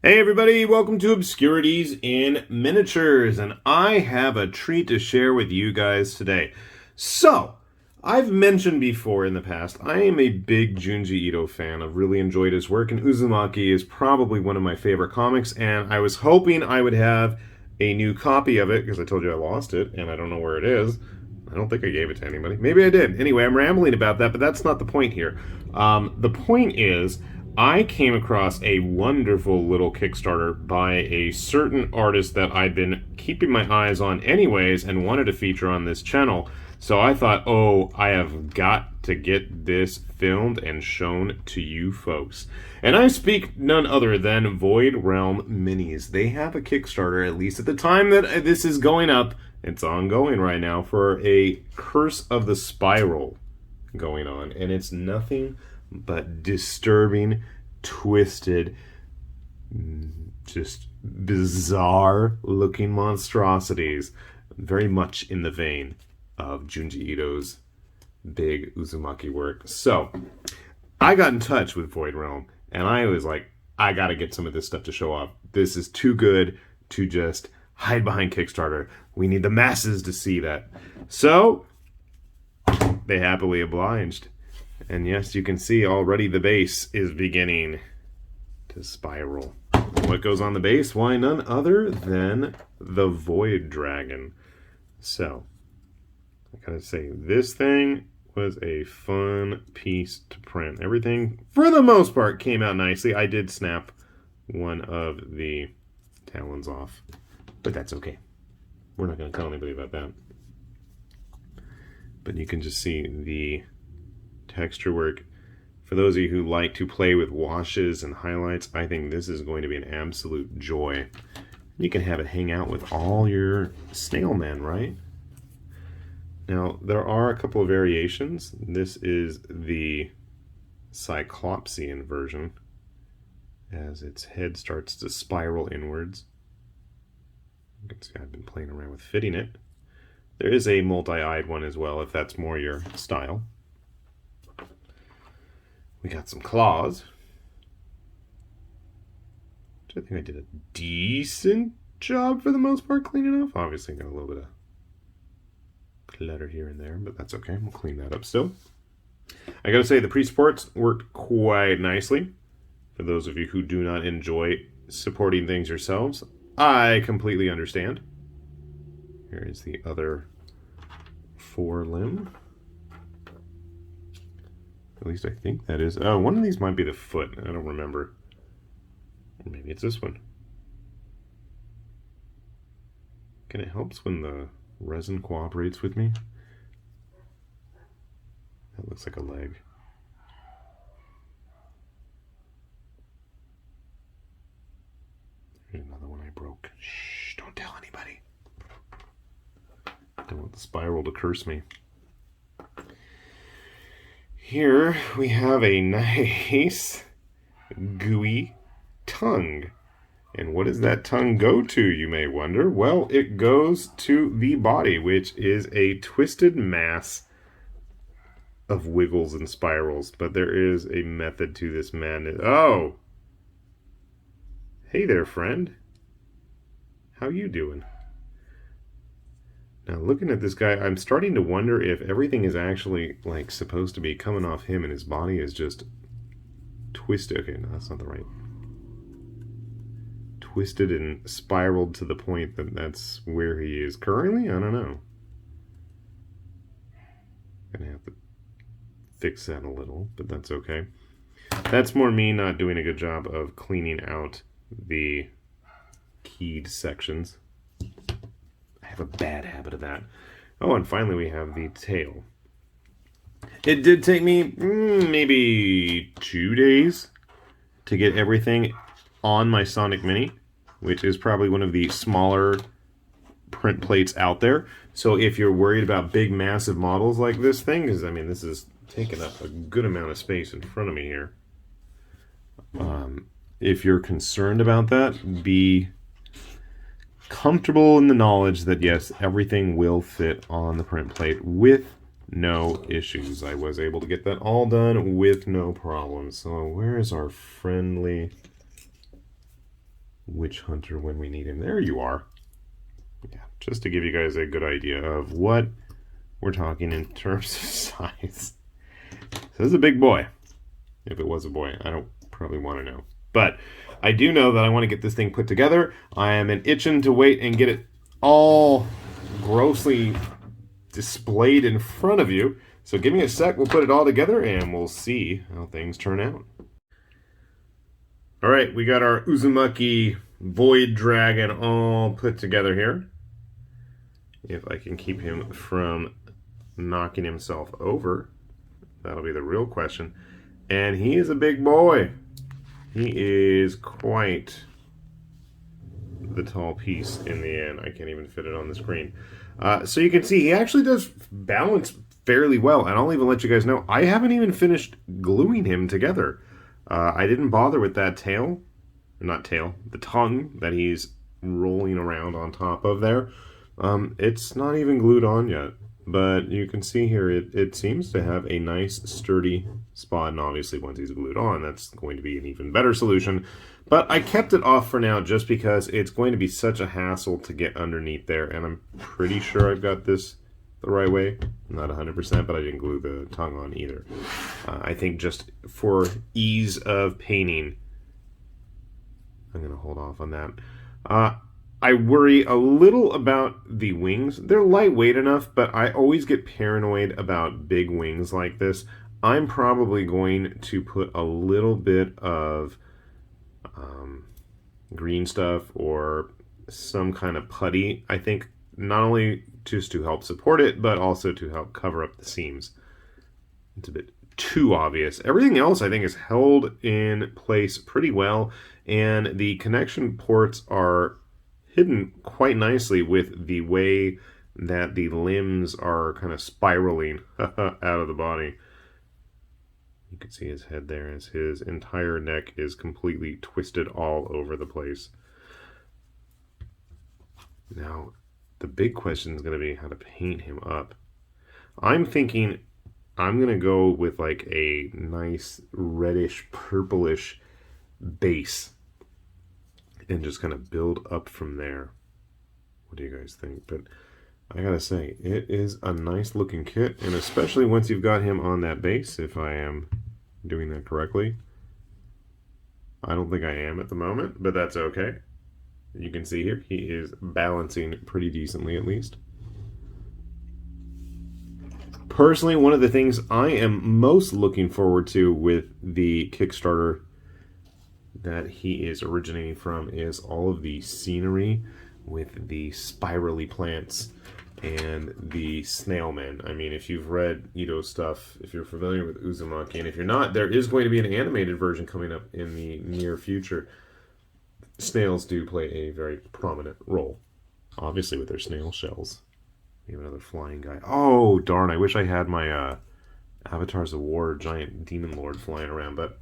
Hey everybody, welcome to Obscurities in Miniatures, and I have a treat to share with you guys today. So, I've mentioned before in the past, I am a big Junji Ito fan. I've really enjoyed his work, and Uzumaki is probably one of my favorite comics, and I was hoping I would have a new copy of it, because I told you I lost it, and I don't know where it is. I don't think I gave it to anybody. Maybe I did. Anyway, I'm rambling about that, but that's not the point here. The point is, I came across a wonderful little Kickstarter by a certain artist that I'd been keeping my eyes on anyways and wanted to feature on this channel. So I thought, oh, I have got to get this filmed and shown to you folks. And I speak none other than Void Realm Minis. They have a Kickstarter, at least at the time that this is going up. It's ongoing right now for a Curse of the Spiral going on. And it's nothing but disturbing, twisted, just bizarre looking monstrosities, very much in the vein of Junji Ito's big Uzumaki work. So I got in touch with Void Realm and I was like, I gotta get some of this stuff to show off. This is too good to just hide behind Kickstarter. We need the masses to see that. So they happily obliged. And yes, you can see already the base is beginning to spiral. What goes on the base? Why, none other than the Void Dragon. So, I gotta say, this thing was a fun piece to print. Everything, for the most part, came out nicely. I did snap one of the talons off, but that's okay. We're not gonna tell anybody about that. But you can just see the texture work. For those of you who like to play with washes and highlights, I think this is going to be an absolute joy. You can have it hang out with all your snail men, right? Now, there are a couple of variations. This is the Cyclopsian version, as its head starts to spiral inwards. You can see I've been playing around with fitting it. There is a multi-eyed one as well, if that's more your style. We got some claws, which I think I did a decent job for the most part cleaning off. Obviously got a little bit of clutter here and there, but that's okay. We'll clean that up still. I gotta say, the pre-supports worked quite nicely. For those of you who do not enjoy supporting things yourselves, I completely understand. Here is the other forelimb. At least I think that is. Oh, one of these might be the foot. I don't remember. Or maybe it's this one. And it helps when the resin cooperates with me. That looks like a leg. Here's another one I broke. Shh, don't tell anybody. Don't want the spiral to curse me. Here we have a nice gooey tongue. And what does that tongue go to, you may wonder? Well, it goes to the body, which is a twisted mass of wiggles and spirals. But there is a method to this madness. Oh! Hey there, friend. How you doing? Now, looking at this guy, I'm starting to wonder if everything is actually, like, supposed to be coming off him and his body is just twisted. Okay, no, that's not the right. Twisted and spiraled to the point that that's where he is currently? I don't know. Gonna have to fix that a little, but that's okay. That's more me not doing a good job of cleaning out the keyed sections. I have a bad habit of that. Oh, and finally we have the tail. It did take me maybe 2 days to get everything on my Sonic Mini, which is probably one of the smaller print plates out there. So if you're worried about big, massive models like this thing, because I mean, this is taking up a good amount of space in front of me here. If you're concerned about that, be comfortable in the knowledge that yes, everything will fit on the print plate with no issues. I was able to get that all done with no problems. So where is our friendly witch hunter when we need him. There you are. Yeah, just to give you guys a good idea of what we're talking in terms of size. So this is a big boy. If it was a boy, I don't probably want to know. But I do know that I want to get this thing put together. I am itching to wait and get it all grossly displayed in front of you. So give me a sec, we'll put it all together and we'll see how things turn out. All right, we got our Uzumaki Void Dragon all put together here. If I can keep him from knocking himself over, that'll be the real question. And he is a big boy. He is quite the tall piece in the end. I can't even fit it on the screen. So you can see he actually does balance fairly well. And I'll even let you guys know, I haven't even finished gluing him together. I didn't bother with that tail. Not tail, the tongue that he's rolling around on top of there. It's not even glued on yet. But you can see here, it seems to have a nice sturdy spot, and obviously once he's glued on, that's going to be an even better solution. But I kept it off for now just because it's going to be such a hassle to get underneath there, and I'm pretty sure I've got this the right way. Not 100%, but I didn't glue the tongue on either. I think just for ease of painting, I'm going to hold off on that. I worry a little about the wings. They're lightweight enough, but I always get paranoid about big wings like this. I'm probably going to put a little bit of green stuff or some kind of putty. I think not only just to help support it, but also to help cover up the seams. It's a bit too obvious. Everything else I think is held in place pretty well, and the connection ports are hidden quite nicely with the way that the limbs are kind of spiraling out of the body. You can see his head there as his entire neck is completely twisted all over the place. Now, the big question is going to be how to paint him up. I'm thinking I'm going to go with like a nice reddish, purplish base and just kind of build up from there. What do you guys think? But I gotta say, it is a nice looking kit, and especially once you've got him on that base, if I am doing that correctly. I don't think I am at the moment, but that's okay. You can see here, he is balancing pretty decently at least. Personally, one of the things I am most looking forward to with the Kickstarter that he is originating from is all of the scenery with the spirally plants and the snail men. I mean, if you've read Ito stuff, if you're familiar with Uzumaki, and if you're not, there is going to be an animated version coming up in the near future. Snails do play a very prominent role, obviously with their snail shells. We have another flying guy. Oh, darn, I wish I had my Avatars of War giant demon lord flying around, but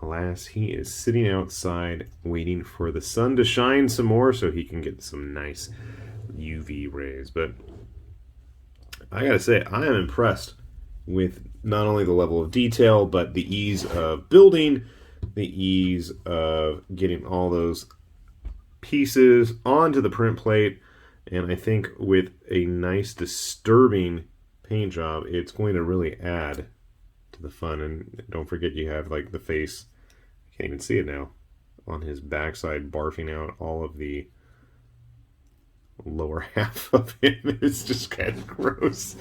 alas, he is sitting outside waiting for the sun to shine some more so he can get some nice UV rays. But I gotta say, I am impressed with not only the level of detail, but the ease of building, the ease of getting all those pieces onto the print plate. And I think with a nice disturbing paint job, it's going to really add to the fun. And don't forget, you have like the face, I can't even see it now, on his backside barfing out all of the lower half of him. It's just kind of gross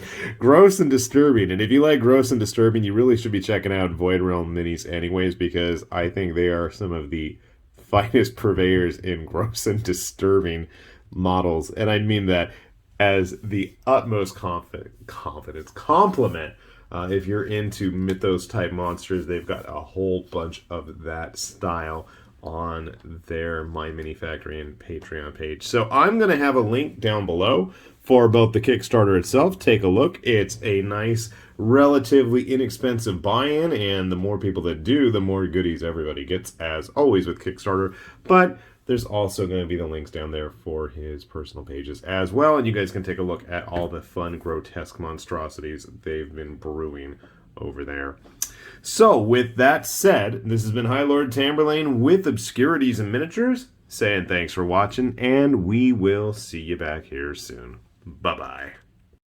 and disturbing. And if you like gross and disturbing, you really should be checking out Void Realm minis anyways, because I think they are some of the finest purveyors in gross and disturbing models. And I mean that as the utmost compliment. If you're into mythos type monsters, they've got a whole bunch of that style on their My Mini Factory and Patreon page. So I'm going to have a link down below for both the Kickstarter itself. Take a look. It's a nice, relatively inexpensive buy-in, and the more people that do, the more goodies everybody gets, as always with Kickstarter. But there's also going to be the links down there for his personal pages as well, and you guys can take a look at all the fun, grotesque monstrosities they've been brewing over there. So, with that said, this has been High Lord Tamberlane with Obscurities and Miniatures. saying thanks for watching, and we will see you back here soon. Bye-bye.